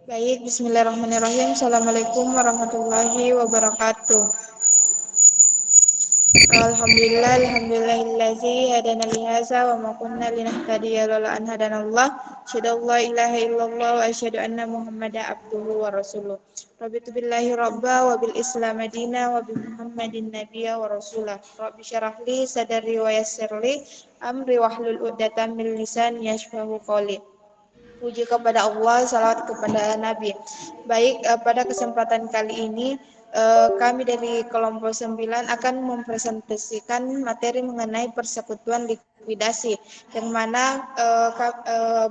Baik, bismillahirrahmanirrahim. Assalamualaikum warahmatullahi wabarakatuh. Alhamdulillahillazi hadana li hadza wa ma kunna linahtadiya laula an hadanallah. Asyhadu an la ilaha illallah wa asyhadu anna Muhammadan abduhu wa rasuluh. Rabbitu billahi rabba wa bil islam madina wa bi Muhammadin nabiyya wa rasulah. Rabbi syarah li sadri wa yassir li amri wahlul 'uqdatam min lisani yafqahu qawli. Puji kepada Allah, salawat kepada Nabi. Baik, pada kesempatan kali ini kami dari kelompok 9 akan mempresentasikan materi mengenai persekutuan likuidasi yang mana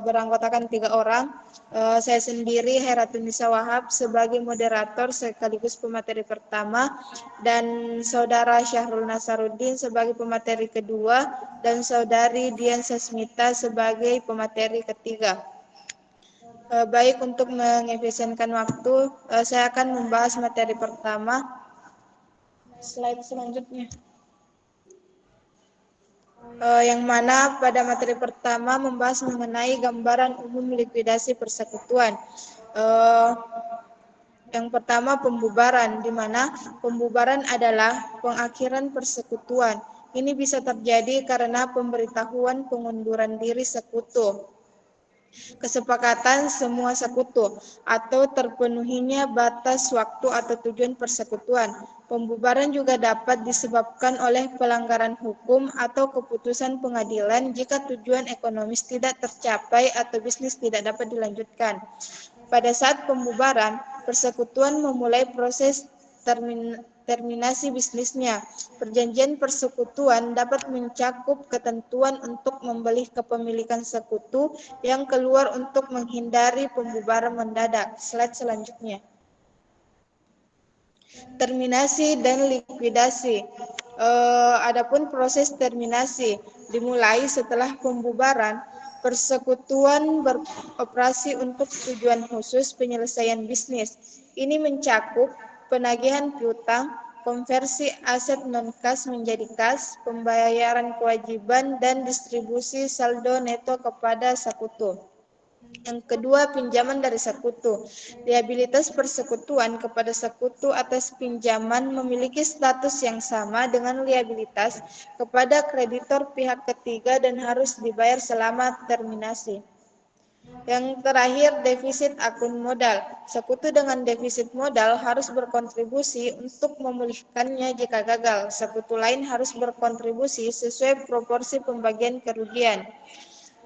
beranggotakan 3 orang. Saya sendiri Heratunisa Wahab sebagai moderator sekaligus pemateri pertama, dan saudara Syahrul Nasaruddin sebagai pemateri kedua, dan saudari Dian Sasmita sebagai pemateri ketiga. Baik, untuk mengefisienkan waktu, saya akan membahas materi pertama. Slide selanjutnya. Yang mana pada materi pertama membahas mengenai gambaran umum likuidasi persekutuan. Yang pertama, pembubaran, di mana pembubaran adalah pengakhiran persekutuan. Ini bisa terjadi karena pemberitahuan pengunduran diri sekutu, kesepakatan semua sekutu, atau terpenuhinya batas waktu atau tujuan persekutuan. Pembubaran juga dapat disebabkan oleh pelanggaran hukum atau keputusan pengadilan jika tujuan ekonomis tidak tercapai atau bisnis tidak dapat dilanjutkan. Pada saat pembubaran, persekutuan memulai proses terminasi bisnisnya. Perjanjian persekutuan dapat mencakup ketentuan untuk membeli kepemilikan sekutu yang keluar untuk menghindari pembubaran mendadak. Slide selanjutnya. Terminasi dan likuidasi. Adapun proses terminasi dimulai setelah pembubaran. Persekutuan beroperasi untuk tujuan khusus penyelesaian bisnis. Ini mencakup penagihan piutang, konversi aset non-kas menjadi kas, pembayaran kewajiban, dan distribusi saldo neto kepada sekutu. Yang kedua, pinjaman dari sekutu. Liabilitas persekutuan kepada sekutu atas pinjaman memiliki status yang sama dengan liabilitas kepada kreditor pihak ketiga dan harus dibayar selama terminasi. Yang terakhir, defisit akun modal. Sekutu dengan defisit modal harus berkontribusi untuk memulihkannya jika gagal. Sekutu lain harus berkontribusi sesuai proporsi pembagian kerugian.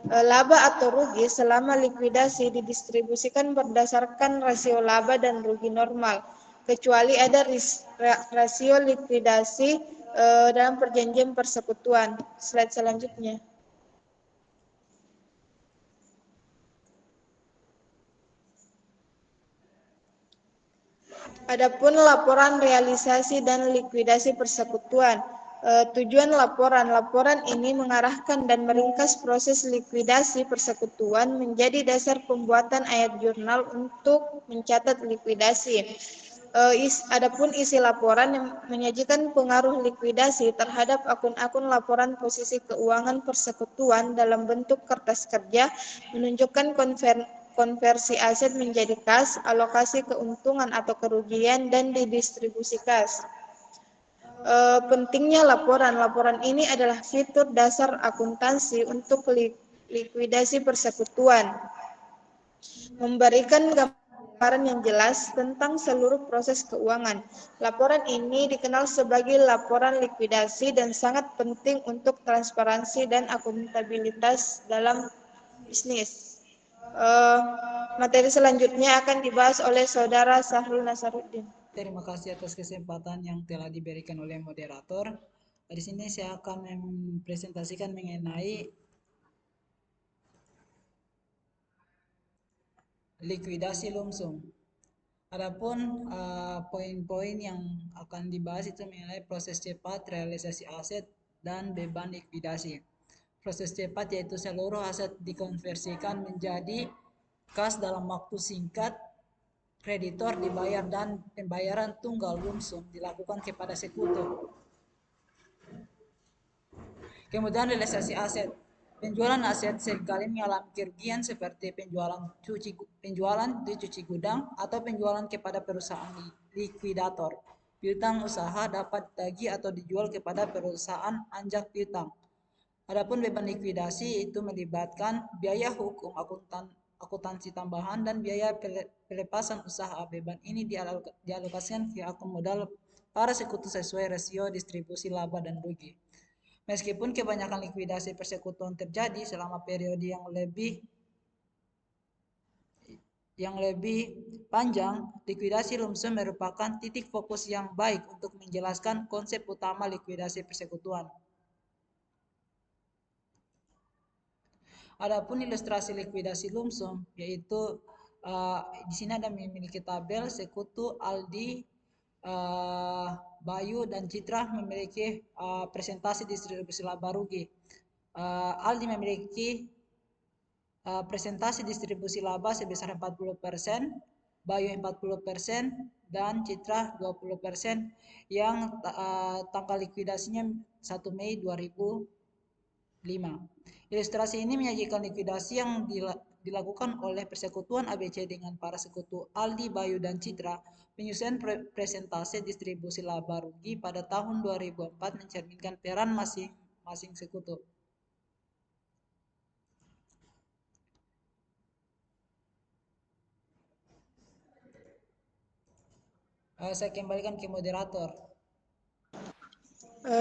Laba atau rugi selama likuidasi didistribusikan berdasarkan rasio laba dan rugi normal, kecuali ada rasio likuidasi dalam perjanjian persekutuan. Slide selanjutnya. Adapun laporan realisasi dan likuidasi persekutuan. Tujuan laporan ini mengarahkan dan meringkas proses likuidasi persekutuan menjadi dasar pembuatan ayat jurnal untuk mencatat likuidasi. Adapun isi laporan yang menyajikan pengaruh likuidasi terhadap akun-akun laporan posisi keuangan persekutuan dalam bentuk kertas kerja, menunjukkan konversi aset menjadi kas, alokasi keuntungan atau kerugian, dan didistribusi kas. Pentingnya laporan ini adalah fitur dasar akuntansi untuk likuidasi persekutuan, memberikan gambaran yang jelas tentang seluruh proses keuangan. Laporan ini dikenal sebagai laporan likuidasi dan sangat penting untuk transparansi dan akuntabilitas dalam bisnis. Materi selanjutnya akan dibahas oleh saudara Syahrul Nasaruddin. Terima kasih atas kesempatan yang telah diberikan oleh moderator. Di sini saya akan mempresentasikan mengenai likuidasi lumsum. Adapun poin-poin yang akan dibahas itu mengenai proses cepat, realisasi aset, dan beban likuidasi. Proses cepat yaitu seluruh aset dikonversikan menjadi kas dalam waktu singkat, kreditor dibayar, dan pembayaran tunggal lumsum dilakukan kepada sekutu. Kemudian realisasi aset. Penjualan aset seringkali mengalami kerugian seperti penjualan di cuci gudang atau penjualan kepada perusahaan likuidator. Piutang usaha dapat ditagih atau dijual kepada perusahaan anjak piutang. Adapun beban likuidasi itu melibatkan biaya hukum, akuntansi tambahan, dan biaya pelepasan usaha. Beban ini dialokasikan ke akun modal para sekutu sesuai rasio distribusi laba dan rugi. Meskipun kebanyakan likuidasi persekutuan terjadi selama periode yang lebih panjang, likuidasi lumsum merupakan titik fokus yang baik untuk menjelaskan konsep utama likuidasi persekutuan. Adapun ilustrasi likuidasi lumsum yaitu di sini ada memiliki tabel sekutu Aldi, Bayu dan Citra memiliki presentasi distribusi laba rugi. Aldi memiliki presentasi distribusi laba sebesar 40%, Bayu 40%, dan Citra 20% yang tanggal likuidasinya 1 Mei 2005. Ilustrasi ini menyajikan likuidasi yang dilakukan oleh persekutuan ABC dengan para sekutu Aldi, Bayu, dan Citra. Penyusunan presentase distribusi laba rugi pada tahun 2004 mencerminkan peran masing-masing sekutu. Saya kembalikan ke moderator.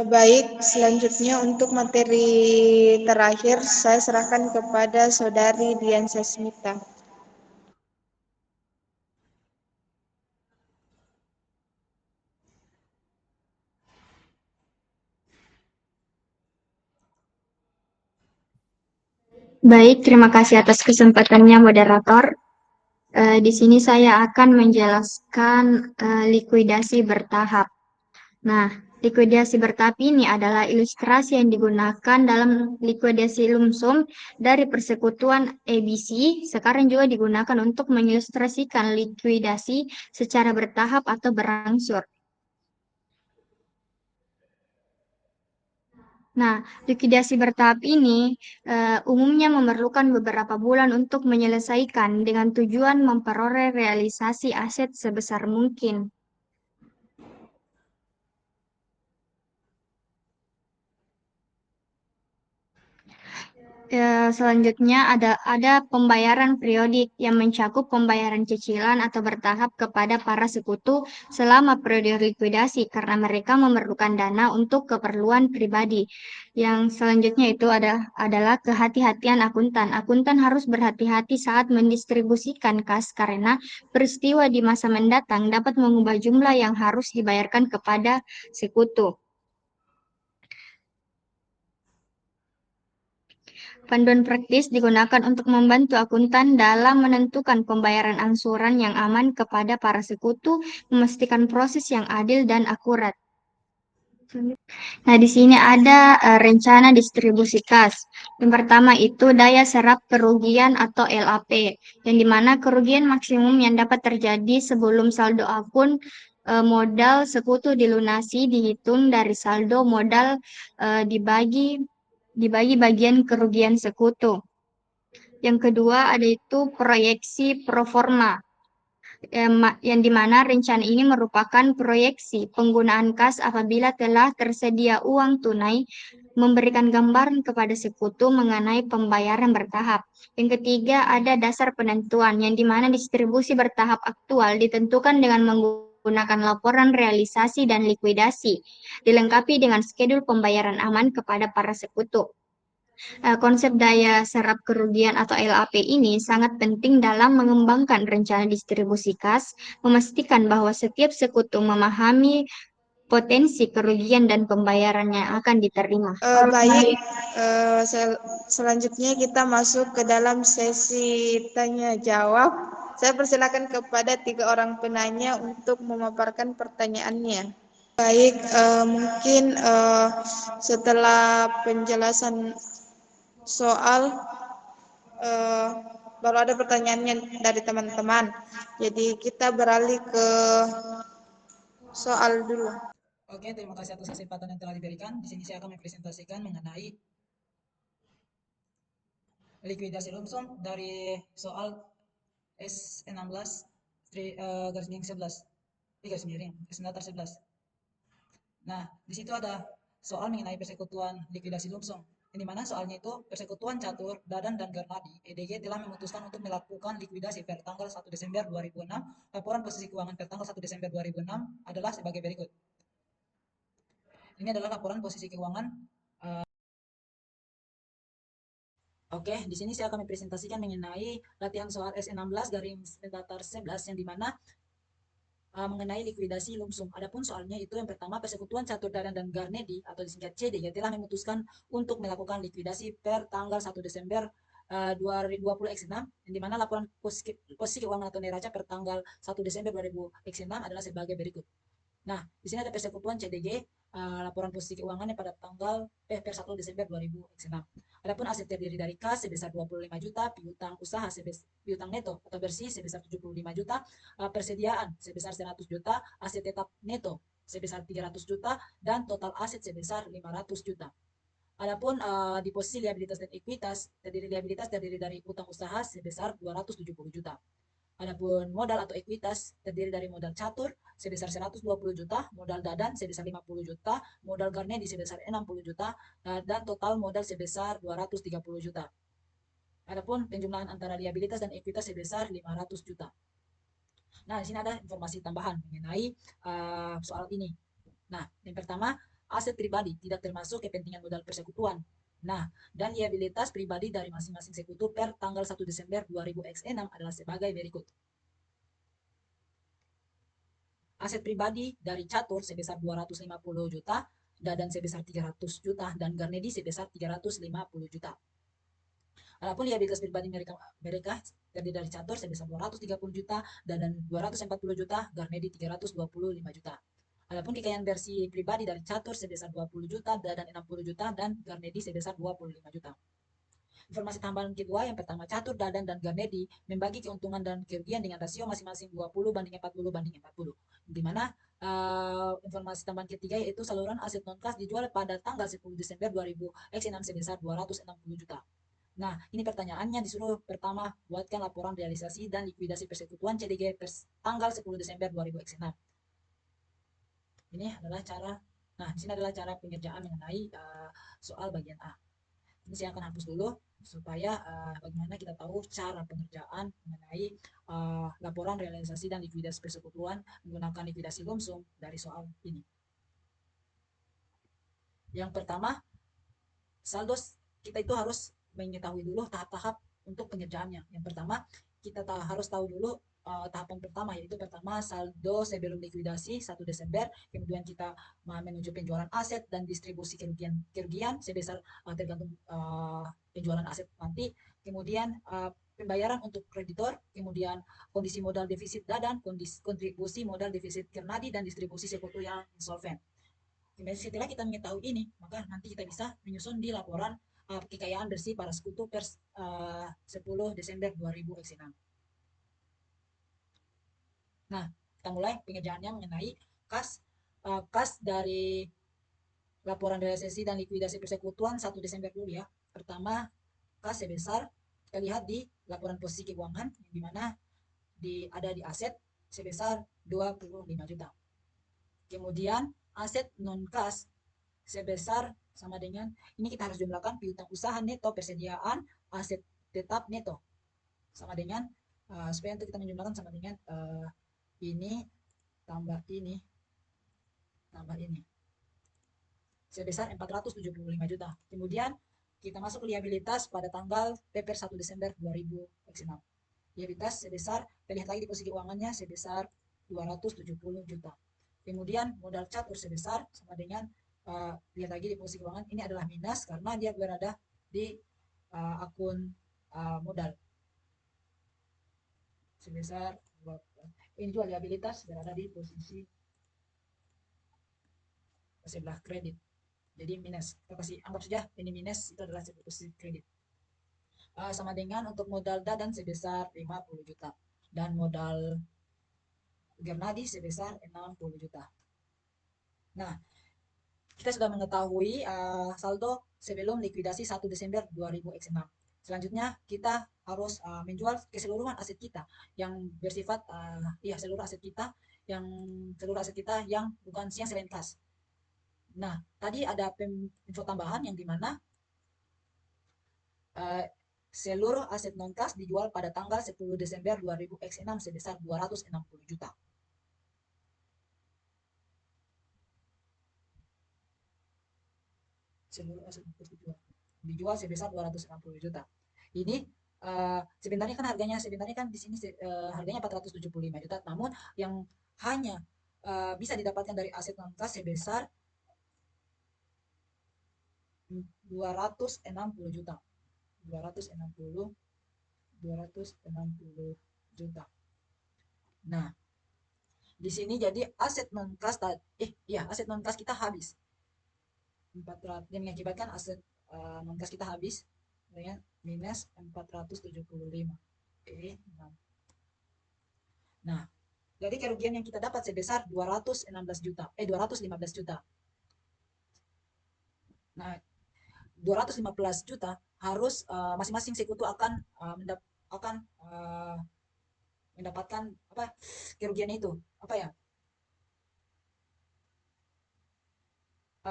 Baik, selanjutnya untuk materi terakhir saya serahkan kepada Saudari Dian Sasmita. Baik, terima kasih atas kesempatannya moderator. Di sini saya akan menjelaskan likuidasi bertahap. Nah, likuidasi bertahap ini adalah ilustrasi yang digunakan dalam likuidasi lumsum dari persekutuan ABC. Sekarang juga digunakan untuk mengilustrasikan likuidasi secara bertahap atau berangsur. Nah, likuidasi bertahap ini umumnya memerlukan beberapa bulan untuk menyelesaikan dengan tujuan memperoleh realisasi aset sebesar mungkin. Selanjutnya ada pembayaran periodik yang mencakup pembayaran cicilan atau bertahap kepada para sekutu selama periode likuidasi karena mereka memerlukan dana untuk keperluan pribadi. Yang selanjutnya itu adalah kehati-hatian akuntan. Akuntan harus berhati-hati saat mendistribusikan kas karena peristiwa di masa mendatang dapat mengubah jumlah yang harus dibayarkan kepada sekutu. Panduan praktis digunakan untuk membantu akuntan dalam menentukan pembayaran angsuran yang aman kepada para sekutu, memastikan proses yang adil dan akurat. Nah, di sini ada rencana distribusi kas. Yang pertama itu daya serap kerugian atau LAP, yang dimana kerugian maksimum yang dapat terjadi sebelum saldo akun modal sekutu dilunasi dihitung dari saldo modal dibagi bagian kerugian sekutu. Yang kedua ada itu proyeksi pro forma, yang dimana rencana ini merupakan proyeksi penggunaan kas apabila telah tersedia uang tunai, memberikan gambaran kepada sekutu mengenai pembayaran bertahap. Yang ketiga ada dasar penentuan, yang dimana distribusi bertahap aktual ditentukan dengan menggunakan laporan realisasi dan likuidasi, dilengkapi dengan skedul pembayaran aman kepada para sekutu. Konsep daya serap kerugian atau LAP ini sangat penting dalam mengembangkan rencana distribusi kas, memastikan bahwa setiap sekutu memahami potensi kerugian dan pembayarannya akan diterima. Baik, selanjutnya kita masuk ke dalam sesi tanya jawab. Saya persilakan kepada 3 orang penanya untuk memaparkan pertanyaannya. Baik, mungkin setelah penjelasan soal baru ada pertanyaannya dari teman-teman. Jadi kita beralih ke soal dulu. Oke, terima kasih atas kesempatan yang telah diberikan. Di sini saya akan mempresentasikan mengenai likuidasi lump sum dari soal S16 garis miring 11 garis miring datar 11. Nah, di situ ada soal mengenai persekutuan likuidasi lump sum. Di mana soalnya itu persekutuan catur, Dadan, dan Garnadi, EDG telah memutuskan untuk melakukan likuidasi per tanggal 1 Desember 2006. Laporan posisi keuangan per tanggal 1 Desember 2006 adalah sebagai berikut. Ini adalah laporan posisi keuangan. Oke, di sini saya akan mempresentasikan mengenai latihan soal S16 garing datar 11 yang dimana mengenai likuidasi lump sum. Adapun soalnya itu yang pertama, persekutuan catur Dadan dan Garnedi atau disingkat CDG telah memutuskan untuk melakukan likuidasi per tanggal 1 Desember 2020 yang dimana laporan posisi keuangan atau neraca per tanggal 1 Desember 2006 adalah sebagai berikut. Nah, di sini ada persekutuan CDG, laporan posisi keuangannya pada tanggal per 1 Desember 2006. Adapun aset terdiri dari kas sebesar 25 juta, piutang usaha piutang neto atau bersih sebesar 75 juta, persediaan sebesar 100 juta, aset tetap neto sebesar 300 juta, dan total aset sebesar 500 juta. Adapun di posisi liabilitas dan ekuitas, liabilitas terdiri dari utang usaha sebesar 270 juta. Adapun modal atau ekuitas terdiri dari modal catur sebesar 120 juta, modal Dadan sebesar 50 juta, modal Garnedi sebesar 60 juta, dan total modal sebesar 230 juta. Adapun penjumlahan antara liabilitas dan ekuitas sebesar 500 juta. Nah, di sini ada informasi tambahan mengenai soal ini. Nah, yang pertama, aset pribadi tidak termasuk kepentingan modal persekutuan. Nah, dan liabilitas pribadi dari masing-masing sekutu per tanggal 1 Desember 2006 adalah sebagai berikut. Aset pribadi dari catur sebesar 250 juta, Dadan sebesar 300 juta, dan Garnedi sebesar 350 juta. Adapun liabilitas pribadi mereka terdiri dari catur sebesar 230 juta, Dadan 240 juta, Garnedi 325 juta. Adapun kekayaan bersih pribadi dari catur sebesar 20 juta, Dadan 60 juta, dan Garnedi sebesar 25 juta. Informasi tambahan kedua, yang pertama, catur, Dadan, dan Garnedi membagi keuntungan dan kerugian dengan rasio masing-masing 20/40/40, di mana informasi tambahan ketiga yaitu saluran aset non-kas dijual pada tanggal 10 Desember 2006 sebesar 260 juta. Nah, ini pertanyaannya disuruh pertama buatkan laporan realisasi dan likuidasi persekutuan CDG tanggal 10 Desember 2006. Ini adalah cara, nah di sini adalah cara pengerjaan mengenai soal bagian A. Ini saya akan hapus dulu supaya bagaimana kita tahu cara pengerjaan mengenai laporan realisasi dan likuidasi persekutuan menggunakan likuidasi lump sum dari soal ini. Yang pertama, saldo kita itu harus mengetahui dulu tahap-tahap untuk pengerjaannya. Yang pertama, kita harus tahu dulu tahapan pertama, yaitu pertama saldo sebelum likuidasi 1 Desember, kemudian kita menuju penjualan aset dan distribusi kerugian sebesar tergantung penjualan aset nanti, kemudian pembayaran untuk kreditor, kemudian kondisi modal defisit Dadan, kontribusi modal defisit Garnedi, dan distribusi sekutu yang insolven. Kemudian setelah kita mengetahui ini, maka nanti kita bisa menyusun di laporan kekayaan bersih para sekutu per 10 Desember 2006. Nah, kita mulai pengerjaannya mengenai kas dari laporan realisasi dan likuidasi persekutuan 1 Desember dulu ya. Pertama, kas sebesar, kita lihat di laporan posisi keuangan, yang dimana ada di aset sebesar 25 juta. Kemudian aset non-kas sebesar sama dengan, ini kita harus jumlahkan piutang usaha neto, persediaan, aset tetap neto. Sama dengan, supaya untuk kita menjumlahkan sama dengan ini tambah ini tambah ini. Sebesar 475 juta. Kemudian kita masuk ke liabilitas pada tanggal per 1 Desember 2006. Liabilitas sebesar, kita lihat lagi di posisi keuangannya sebesar 270 juta. Kemudian modal catur sebesar sama dengan, lihat lagi di posisi keuangan, ini adalah minus karena dia berada di akun modal sebesar, ini juga liabilitas berada di posisi sebelah kredit, jadi minus. Kita kasih anggap saja ini minus, itu adalah posisi kredit. Sama dengan untuk modal Dadan sebesar 50 juta dan modal Garnedi sebesar 60 juta. Nah, kita sudah mengetahui saldo sebelum likuidasi 1 Desember 2006. Selanjutnya kita harus menjual keseluruhan aset kita yang bersifat seluruh aset kita yang bukan yang selain kas. Nah, tadi ada info tambahan yang dimana seluruh aset non kas dijual pada tanggal 10 Desember 2000X6 sebesar 260 juta. Seluruh aset non kas dijual sebesar 260 juta. Ini sebenarnya kan di sini harganya 475 juta, namun yang hanya bisa didapatkan dari aset non kas sebesar 260 juta. 260 juta. Nah, di sini jadi aset non kas aset non kas kita habis. 400 yang mengakibatkan aset non kas kita habis dengan minus 475. Oke, nah, jadi kerugian yang kita dapat sebesar 215 juta. Nah, 215 juta harus masing-masing sekutu akan mendapatkan apa kerugian itu, apa ya,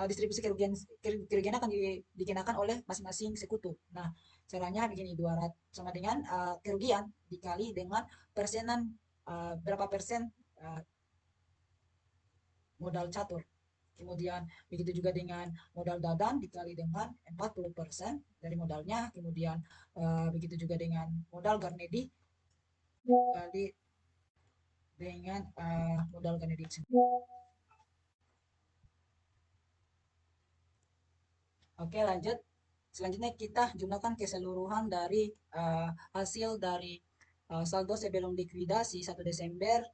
distribusi kerugian akan dikenakan oleh masing-masing sekutu. Nah, caranya begini, 200 sama dengan kerugian dikali dengan persenan, berapa persen modal catur. Kemudian begitu juga dengan modal dadan dikali dengan 40% dari modalnya. Kemudian begitu juga dengan modal Garnedi dikali dengan modal Garnedi. Oke, lanjut. Selanjutnya kita jumlahkan keseluruhan dari hasil dari saldo sebelum likuidasi 1 Desember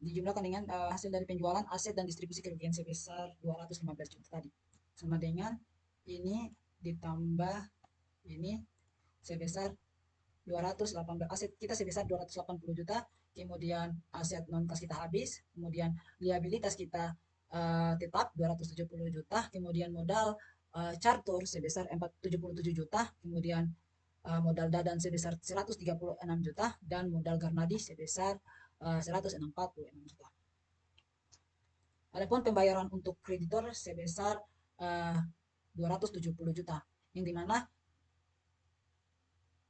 dijumlahkan dengan hasil dari penjualan aset dan distribusi kerugian sebesar 215 juta tadi. Sama dengan ini ditambah ini sebesar 218, aset kita sebesar 280 juta, kemudian aset non kas kita habis, kemudian liabilitas kita tetap 270 juta, kemudian modal charter sebesar 77 juta, kemudian modal dadan sebesar 136 juta, dan modal Garnadi sebesar 146 juta. Adapun pembayaran untuk kreditor sebesar 270 juta, yang dimana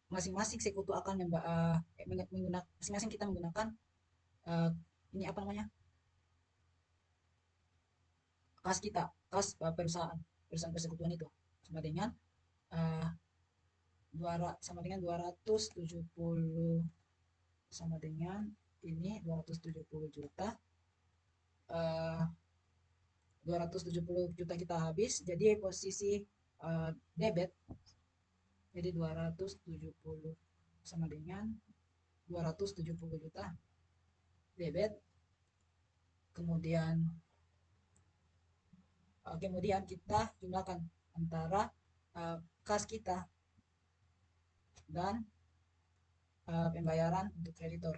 masing-masing sekutu akan menggunakan, masing-masing kita menggunakan ini apa namanya, kas kita, kas perusahaan persekutuan itu sama dengan uh, 270 sama dengan ini 270 juta, 270 juta kita habis, jadi posisi debit, jadi 270 sama dengan 270 juta debit. Kemudian kita jumlahkan antara kas kita dan pembayaran untuk kreditor.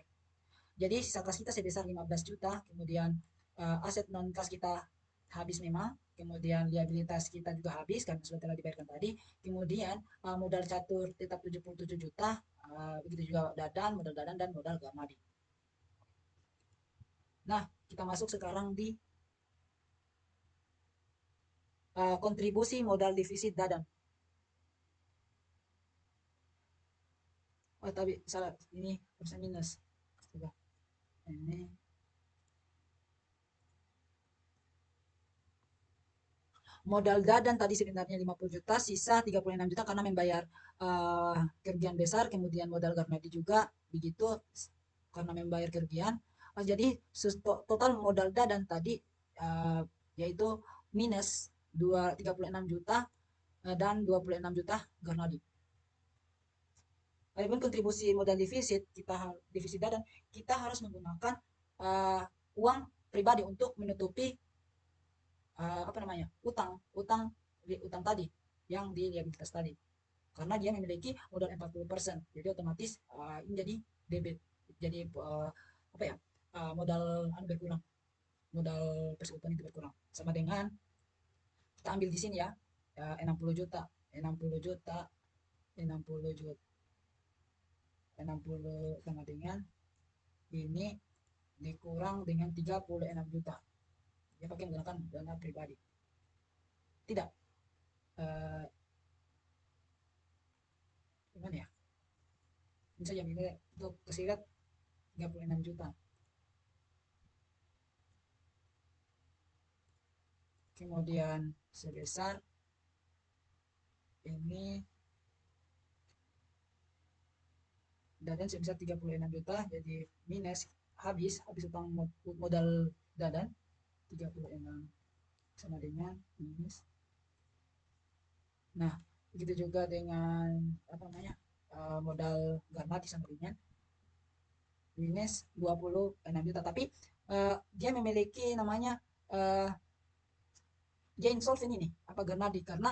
Jadi sisa kas kita sebesar 15 juta, kemudian aset non kas kita habis memang, kemudian liabilitas kita juga habis karena sudah telah dibayarkan tadi, kemudian modal catur tetap 77 juta, begitu juga modal dadan dan modal Garnadi. Nah, kita masuk sekarang di kontribusi modal defisit dadan. Oh, tapi salah, ini persen minus. Coba. Ini modal dadan tadi sebenarnya 50 juta, sisa 36 juta karena membayar kerugian besar, kemudian modal Garnadi juga begitu karena membayar kerugian. Jadi total modal dadan tadi yaitu minus 36 juta dan 26 juta Garnadi. Adapun kontribusi modal defisit dadan, kita harus menggunakan uang pribadi untuk menutupi utang tadi yang di liabilitas tadi, karena dia memiliki modal 40%, jadi otomatis ini jadi debit, jadi modal berkurang, modal persekutuan itu berkurang sama dengan kita ambil di sini ya, 60 juta, 60 juta, 60 juta, 60 sama dengan ini dikurang dengan 36 juta. Dia pakai menggunakan dana pribadi. Tidak. Gimana ya? Ini saja untuk tersirat 36 juta. Kemudian sebesar ini Dadan sebesar 36 juta, jadi minus habis utang modal Dadan 36 sama dengan minus. Nah, begitu juga dengan apa namanya? Modal Garnati sama dengan minus 26 juta, tapi dia memiliki namanya dia insolven ini apa Garnati karena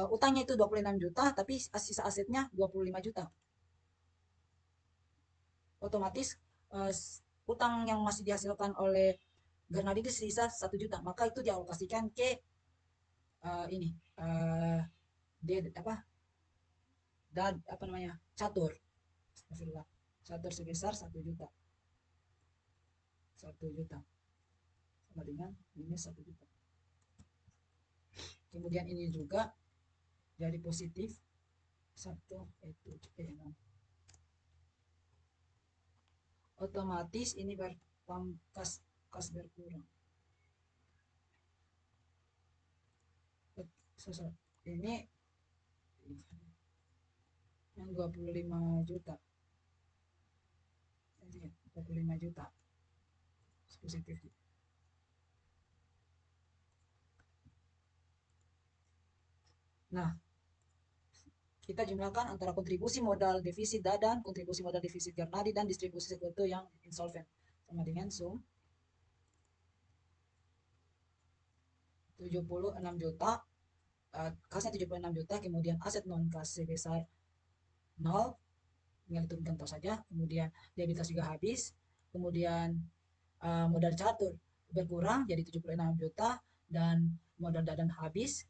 utangnya itu 26 juta tapi sisa asetnya 25 juta. Otomatis utang yang masih dihasilkan oleh Garnadi itu sisa 1 juta, maka itu dialokasikan ke ini dia apa namanya catur, catur sebesar 1 juta, 1 juta sama dengan minus 1 juta. Kemudian ini juga jadi positif 1 itu 6. Otomatis ini kas berkurang. Ini yang 25 juta. 25 juta. Positif. Nah, kita jumlahkan antara kontribusi modal defisit Dadan, kontribusi modal defisit Garnadi, dan distribusi sekutu yang insolven. Sama dengan sum 76 juta, kasnya 76 juta, kemudian aset non kas sebesar 0, tinggal diturunkan tahu saja, kemudian debitas juga habis, kemudian modal catur berkurang jadi 76 juta, dan modal Dadan habis,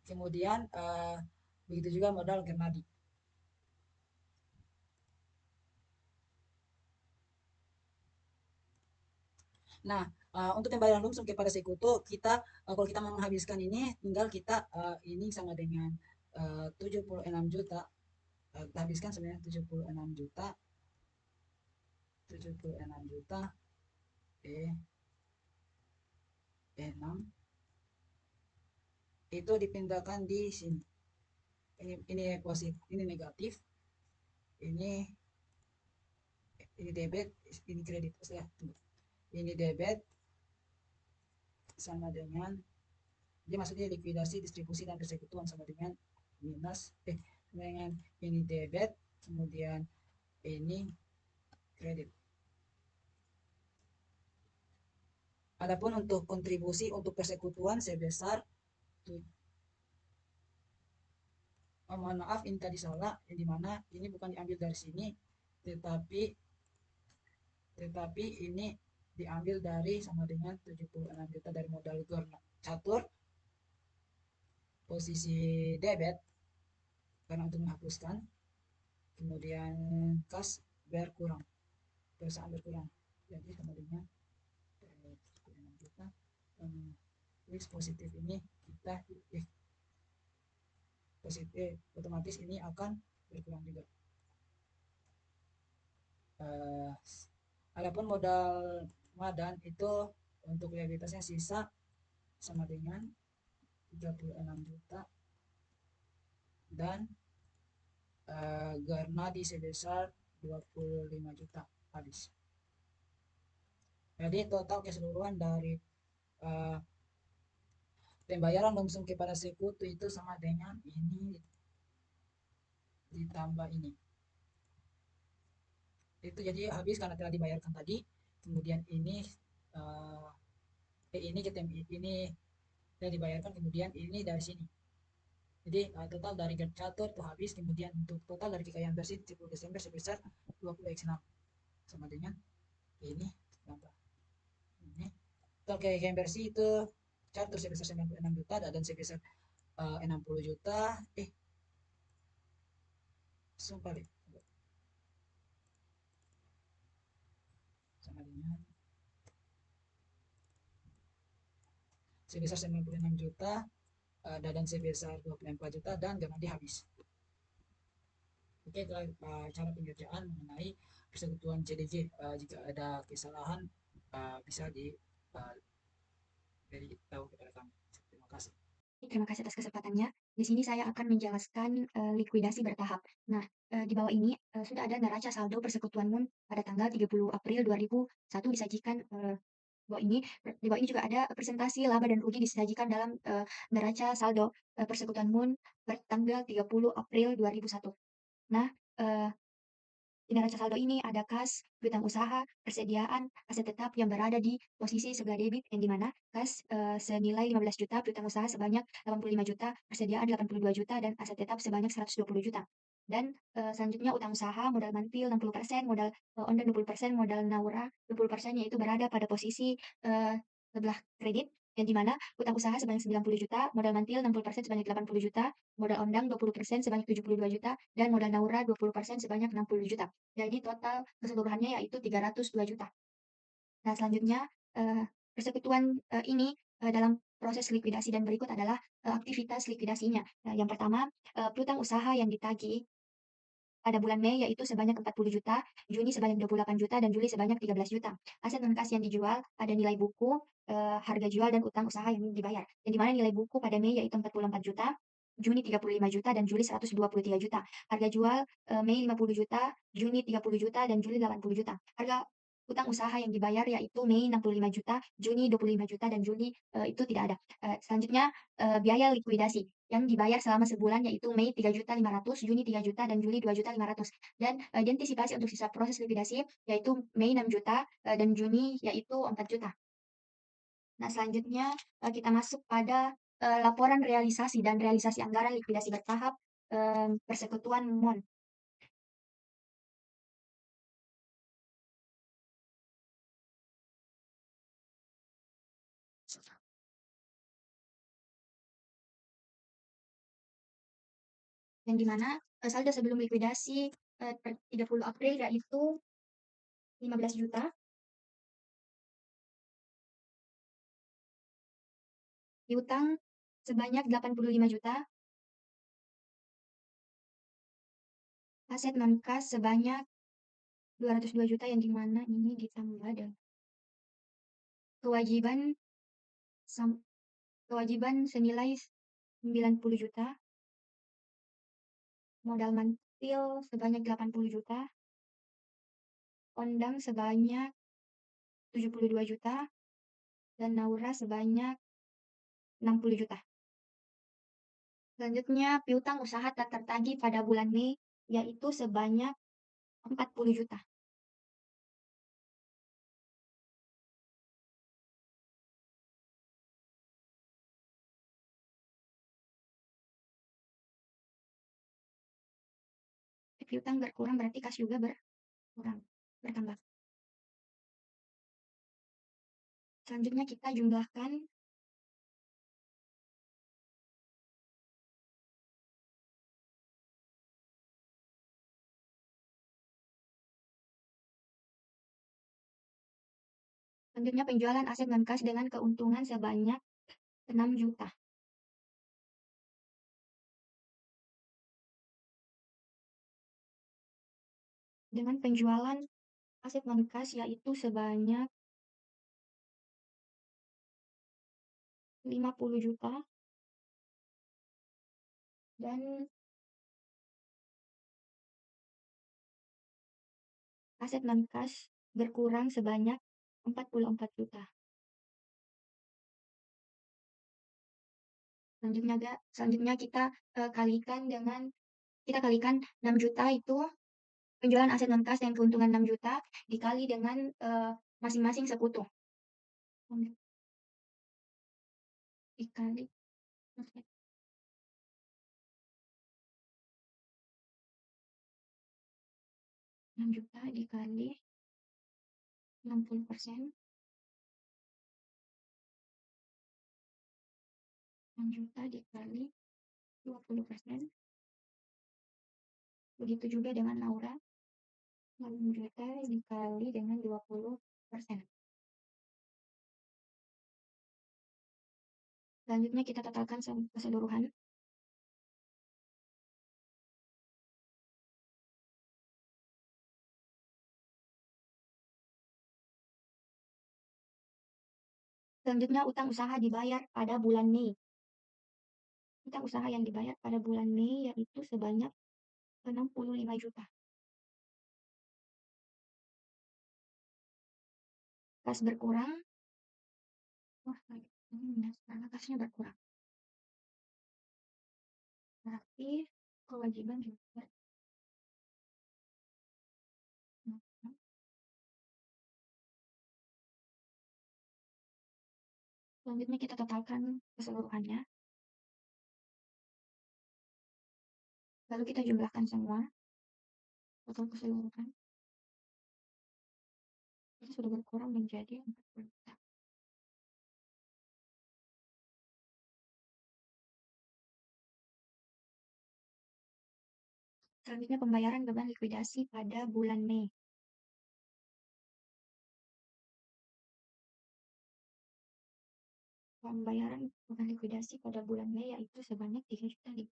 kemudian begitu juga modal Garnadi. Nah, untuk pembayaran lumsum kepada sekutu kita kalau kita menghabiskan ini tinggal kita ini sama dengan 76 juta, kita habiskan sebenarnya 76 juta 76 juta 6 itu dipindahkan di sini. Ini positif, ini negatif, ini debit, ini kredit. Ini debit sama dengan dia maksudnya likuidasi, distribusi, dan persekutuan sama dengan minus dengan ini debit, kemudian ini kredit. Adapun untuk kontribusi untuk persekutuan sebesar mohon maaf ini tadi salah, yang dimana ini bukan diambil dari sini, tetapi ini diambil dari sama dengan 76 juta dari modal catur posisi debit karena untuk menghapuskan, kemudian kas berkurang, perusahaan berkurang, jadi sama dengan 76 juta X positif ini kita positif, otomatis ini akan berkurang juga. Adapun modal Madan itu untuk liabilitasnya sisa sama dengan 36 juta dan Garnadi sebesar 25 juta habis. Jadi total keseluruhan dari pembayaran lumsum kepada sekutu itu sama dengan ini ditambah ini. Itu jadi habis karena telah dibayarkan tadi. Kemudian ini ini telah dibayarkan, kemudian ini dari sini. Jadi total dari catur itu habis, kemudian untuk total dari kekayaan bersih 10 Desember sebesar 20x6 sama dengan ini tambah ini. Total kekayaan bersih itu catur sebesar 96 juta dan sebesar 60 juta, sumpah deh, sama dengan sebesar 96 juta, dan sebesar 24 juta, dan ganti habis. Oke, itulah cara pengerjaan mengenai persekutuan CDJ. Jika ada kesalahan, bisa diberitahu kepada kami. Terima kasih. Terima kasih atas kesempatannya. Di sini saya akan menjelaskan likuidasi bertahap. Nah, di bawah ini sudah ada neraca saldo persekutuan MUN pada tanggal 30 April 2001 disajikan. Di bawah ini juga ada presentasi laba dan rugi disajikan dalam neraca saldo persekutuan MUN bertanggal 30 April 2001. Nah, di neraca saldo ini ada kas, piutang usaha, persediaan, aset tetap yang berada di posisi sebelah debit, yang dimana kas senilai 15 juta, piutang usaha sebanyak 85 juta, persediaan 82 juta, dan aset tetap sebanyak 120 juta. Dan selanjutnya utang usaha, modal mantil 60%, modal ondan 20%, modal naura 20%, yaitu berada pada posisi sebelah kredit, yang dimana utang usaha sebanyak 90 juta, modal mantil 60% sebanyak 80 juta, modal ondang 20% sebanyak 72 juta, dan modal naura 20% sebanyak 60 juta. Jadi total keseluruhannya yaitu 302 juta. Nah, selanjutnya persekutuan ini dalam proses likuidasi, dan berikut adalah aktivitas likuidasinya. Nah, yang pertama, piutang usaha yang ditagih pada bulan Mei yaitu sebanyak 40 juta, Juni sebanyak 28 juta, dan Juli sebanyak 13 juta. Aset non kas yang dijual ada nilai buku, harga jual, dan utang usaha yang dibayar. Yang dimana nilai buku pada Mei yaitu 44 juta, Juni 35 juta, dan Juli 123 juta. Harga jual Mei 50 juta, Juni 30 juta, dan Juli 80 juta. Harga utang usaha yang dibayar yaitu Mei 65 juta, Juni 25 juta, dan Juli itu tidak ada. Selanjutnya biaya likuidasi yang dibayar selama sebulan yaitu Mei 3.500.000, Juni 3 juta, dan Juli 2.500.000. Dan diantisipasi untuk sisa proses likuidasi yaitu Mei 6 juta dan Juni yaitu 4 juta. Nah, selanjutnya kita masuk pada laporan realisasi dan realisasi anggaran likuidasi bertahap persekutuan MON. Yang dimana saldo sebelum likuidasi per 30 April yaitu 15 juta. Piutang sebanyak 85 juta. Aset non kas sebanyak 202 juta, yang dimana ini ditambah dan kewajiban senilai 90 juta. Modal mantil sebanyak 80 juta. Ondang sebanyak 72 juta, dan naura sebanyak 60 juta. Selanjutnya, piutang usaha tak tertagih pada bulan Mei yaitu sebanyak 40 juta. Piutang berkurang berarti kas juga bertambah. Selanjutnya kita jumlahkan penjualan aset non kas dengan keuntungan sebanyak 6 juta. Dengan penjualan aset non kas yaitu sebanyak 50 juta, dan aset non kas berkurang sebanyak 44 juta. Selanjutnya kita kalikan 6 juta itu penjualan aset non kas dan keuntungan 6 juta dikali dengan masing-masing sekutu. Dikali 6 juta dikali 60%. 6 juta dikali 20%. Begitu juga dengan Naura, 6 juta dikali dengan 20%. Selanjutnya kita totalkan keseluruhan. Selanjutnya utang usaha dibayar pada bulan Mei. Utang usaha yang dibayar pada bulan Mei yaitu sebanyak 65 juta. Kas berkurang. Wah, ini minus karena kasnya berkurang. Berarti kewajiban juga. Selanjutnya kita totalkan keseluruhannya. Lalu kita jumlahkan semua total keseluruhan. Itu sudah berkurang menjadi 40 juta. Selanjutnya pembayaran beban likuidasi pada bulan Mei. Pembayaran beban likuidasi pada bulan Mei yaitu sebanyak 3.500.000.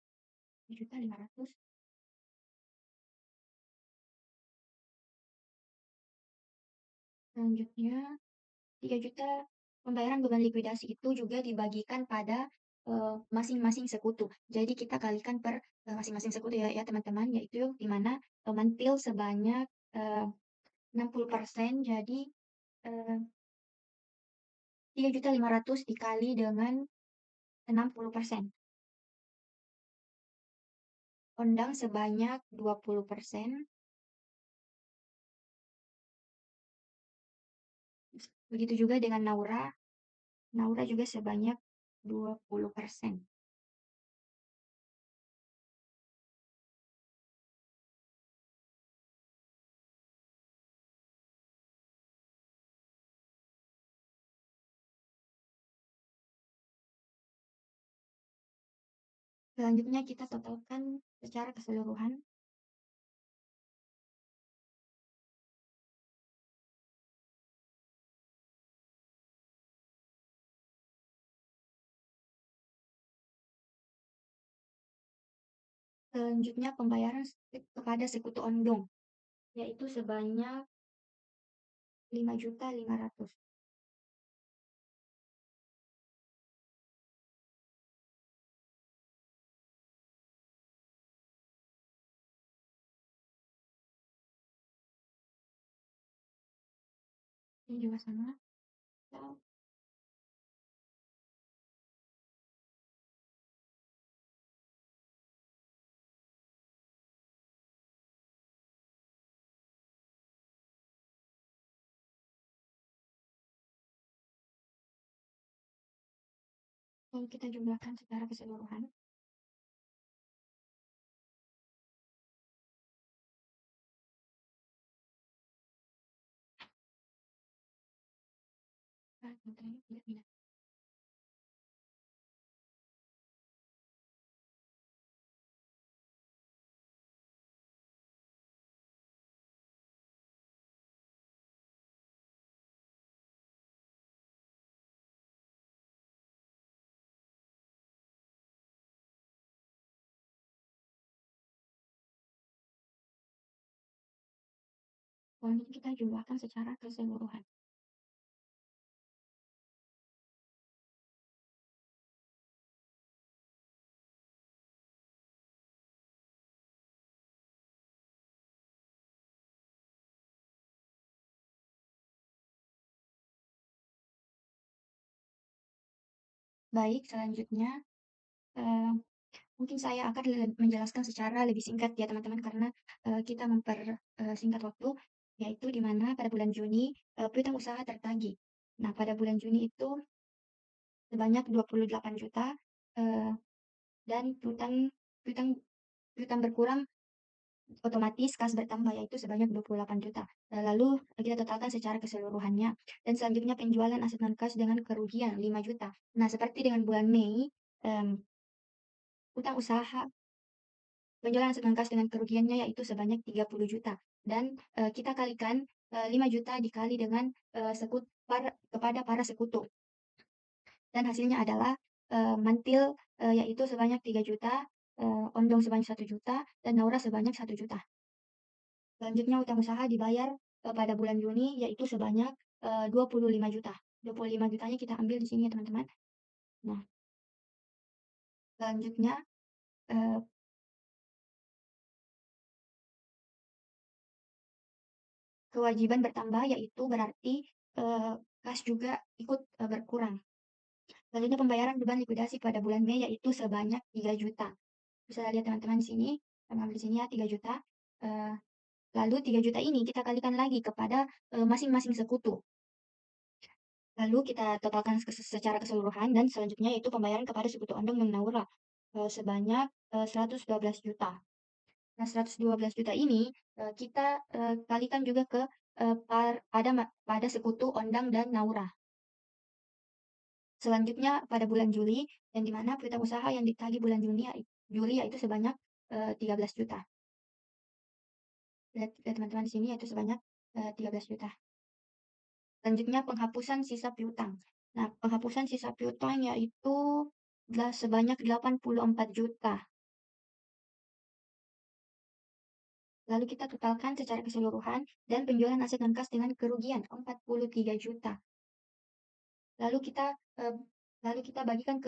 Selanjutnya 3 juta pembayaran beban likuidasi itu juga dibagikan pada masing-masing sekutu. Jadi kita kalikan per masing-masing sekutu ya teman-teman, yaitu di mana mentil sebanyak 60%, jadi 3.500.000 dikali dengan 60%. Ondang sebanyak 20%. Begitu juga dengan Naura. Naura juga sebanyak 20%. Selanjutnya kita totalkan secara keseluruhan. Selanjutnya pembayaran kepada sekutu Ondong, yaitu sebanyak 5.500.000. Ini juga sama. Lalu kita jumlahkan secara keseluruhan. Tidak. Lalu kita jumlahkan secara keseluruhan. Baik, selanjutnya mungkin saya akan menjelaskan secara lebih singkat ya teman-teman, karena kita mempersingkat waktu, yaitu di mana pada bulan Juni piutang usaha tertagih. Nah, pada bulan Juni itu sebanyak 28 juta dan piutang berkurang, otomatis kas bertambah yaitu sebanyak 28 juta. Lalu kita totalkan secara keseluruhannya. Dan selanjutnya penjualan aset non kas dengan kerugian 5 juta. Nah, seperti dengan bulan Mei, utang usaha penjualan aset non kas dengan kerugiannya yaitu sebanyak 30 juta. Dan kita kalikan 5 juta dikali dengan kepada para sekutu. Dan hasilnya adalah mantil yaitu sebanyak 3 juta, ondong sebanyak 1 juta, dan naura sebanyak 1 juta. Selanjutnya utang usaha dibayar pada bulan Juni yaitu sebanyak 25 juta. 25 jutanya kita ambil di sini ya teman-teman. Nah, selanjutnya kewajiban bertambah yaitu berarti kas juga ikut berkurang. Selanjutnya pembayaran beban likuidasi pada bulan Mei yaitu sebanyak 3 juta. Bisa lihat teman-teman di sini, teman-teman di sini ya 3 juta. Lalu 3 juta ini kita kalikan lagi kepada masing-masing sekutu. Lalu kita totalkan secara keseluruhan dan selanjutnya yaitu pembayaran kepada sekutu ondong dan naura sebanyak 112 juta. Nah, 112 juta ini kita kalikan juga ke pada sekutu ondang dan naura. Selanjutnya pada bulan Juli, yang dimana piutang usaha yang ditagih bulan Juli yaitu sebanyak 13 juta. Lihat teman-teman di sini yaitu sebanyak 13 juta. Selanjutnya penghapusan sisa piutang. Nah, penghapusan sisa piutang yaitu sebanyak 84 juta. Lalu kita totalkan secara keseluruhan dan penjualan aset non kas dengan kerugian 43 juta. Lalu kita bagikan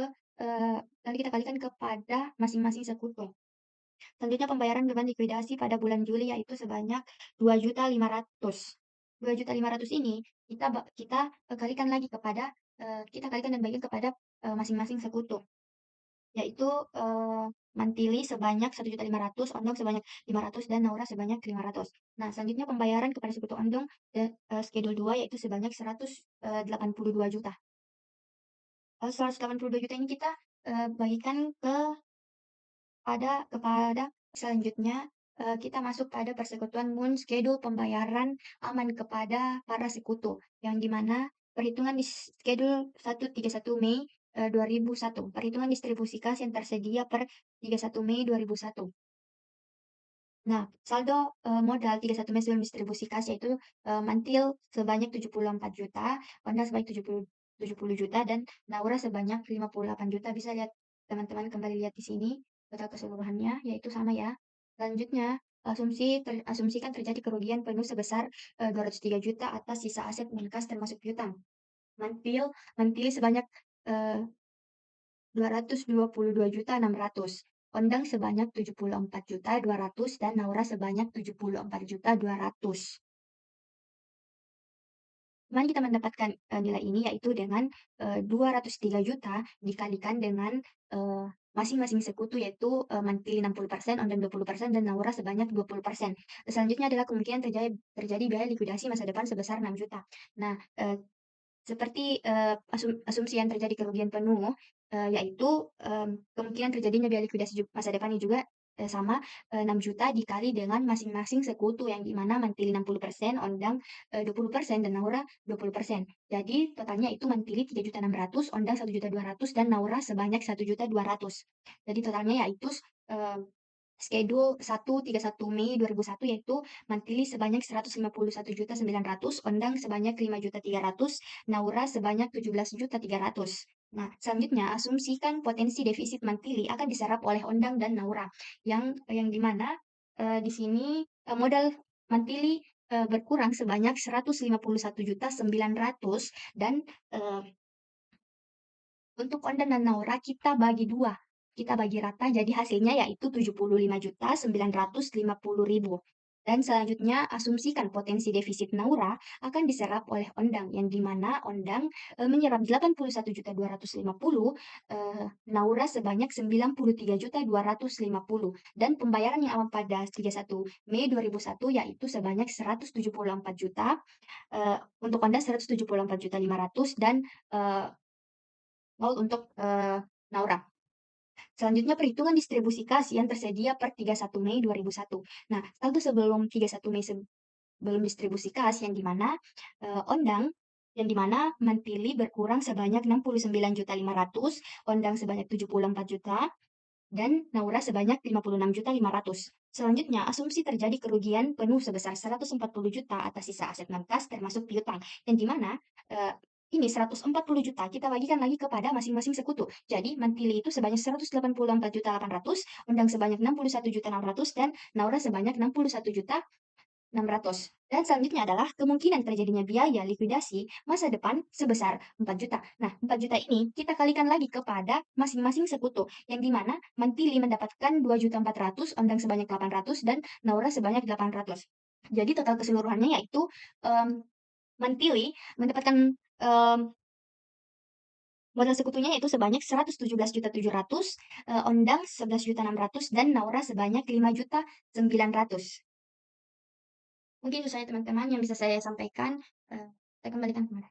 lalu kita kalikan kepada masing-masing sekutu. Selanjutnya pembayaran beban likuidasi pada bulan Juli yaitu sebanyak 2.500.000. 2.500.000 ini kita kalikan lagi kepada kita kalikan dan bagikan kepada masing-masing sekutu. Yaitu Mantili sebanyak 1.500.000, Ondong sebanyak 500, dan Naura sebanyak 500. Nah, selanjutnya pembayaran kepada sekutu Ondong schedule 2 yaitu sebanyak 182 juta. 182 juta ini kita bagikan kepada selanjutnya kita masuk pada persekutuan Moon schedule pembayaran aman kepada para sekutu yang dimana perhitungan di schedule 131 Mei 2001. Perhitungan distribusi kas yang tersedia per 31 Mei 2001. Nah, saldo modal 31 Mei sebelum distribusi kas yaitu Mantil sebanyak 74 juta, Honda sebanyak 70 juta, dan Naura sebanyak 58 juta. Bisa lihat teman-teman kembali lihat di sini total keseluruhannya yaitu sama ya. Selanjutnya asumsikan terjadi kerugian penuh sebesar 203 juta atas sisa aset non-kas termasuk piutang. Mantil sebanyak 222 juta 600. Ondang sebanyak 74 juta 200 dan Naura sebanyak 74 juta 200. Gimana kita mendapatkan nilai ini yaitu dengan 203 juta dikalikan dengan masing-masing sekutu yaitu Mantili 60%, Ondang 20%, dan Naura sebanyak 20%. Selanjutnya adalah kemungkinan terjadi biaya likuidasi masa depan sebesar 6 juta. Nah, seperti asumsi yang terjadi kerugian penuh, yaitu kemungkinan terjadinya biaya likuidasi masa depannya juga sama 6 juta dikali dengan masing-masing sekutu yang dimana Mantili 60%, Ondang 20%, dan Naura 20%. Jadi totalnya itu Mantili 3.600.000, Ondang 1.200.000, dan Naura sebanyak 1.200.000. Jadi totalnya yaitu schedule 131 Mei 2001 yaitu Mantili sebanyak 151.900.000, Ondang sebanyak 5.300.000, Naura sebanyak 17.300.000. Nah, selanjutnya asumsikan potensi defisit Mantili akan diserap oleh Ondang dan Naura yang dimana di sini modal Mantili berkurang sebanyak 151.900.000 dan untuk Ondang dan Naura kita bagi dua. Kita bagi rata jadi hasilnya yaitu 75.950.000. Dan selanjutnya asumsikan potensi defisit Naura akan diserap oleh Ondang yang dimana Ondang menyerap 81.250, Naura sebanyak 93.250, dan pembayaran yang aman pada 31 Mei 2001 yaitu sebanyak 174 juta, untuk Ondang 174.500 dan 0 untuk Naura. Selanjutnya perhitungan distribusi kas yang tersedia per 31 Mei 2001. Nah, saldo sebelum 31 Mei sebelum distribusi kas yang dimana Ondang yang dimana Mantili berkurang sebanyak 69.500, Ondang sebanyak 74 juta, dan Naura sebanyak 56.500.000. Selanjutnya, asumsi terjadi kerugian penuh sebesar 140 juta atas sisa aset non-kas termasuk piutang, yang dimana ini 140 juta kita bagikan lagi kepada masing-masing sekutu. Jadi, Mantili itu sebanyak 184.800.000, Undang sebanyak 61.600.000, dan Naura sebanyak 61.600.000. Dan selanjutnya adalah kemungkinan terjadinya biaya likuidasi masa depan sebesar 4 juta. Nah, 4 juta ini kita kalikan lagi kepada masing-masing sekutu, yang dimana Mantili mendapatkan 2.400.000, Ondang sebanyak 800, dan Naura sebanyak 800. Jadi total keseluruhannya yaitu Mantili mendapatkan modal sekutunya yaitu sebanyak 117.700.000, Ondang 11.600.000, dan Naura sebanyak 5.900.000. Mungkin itu saja teman-teman yang bisa saya sampaikan. Saya kembalikan kemana?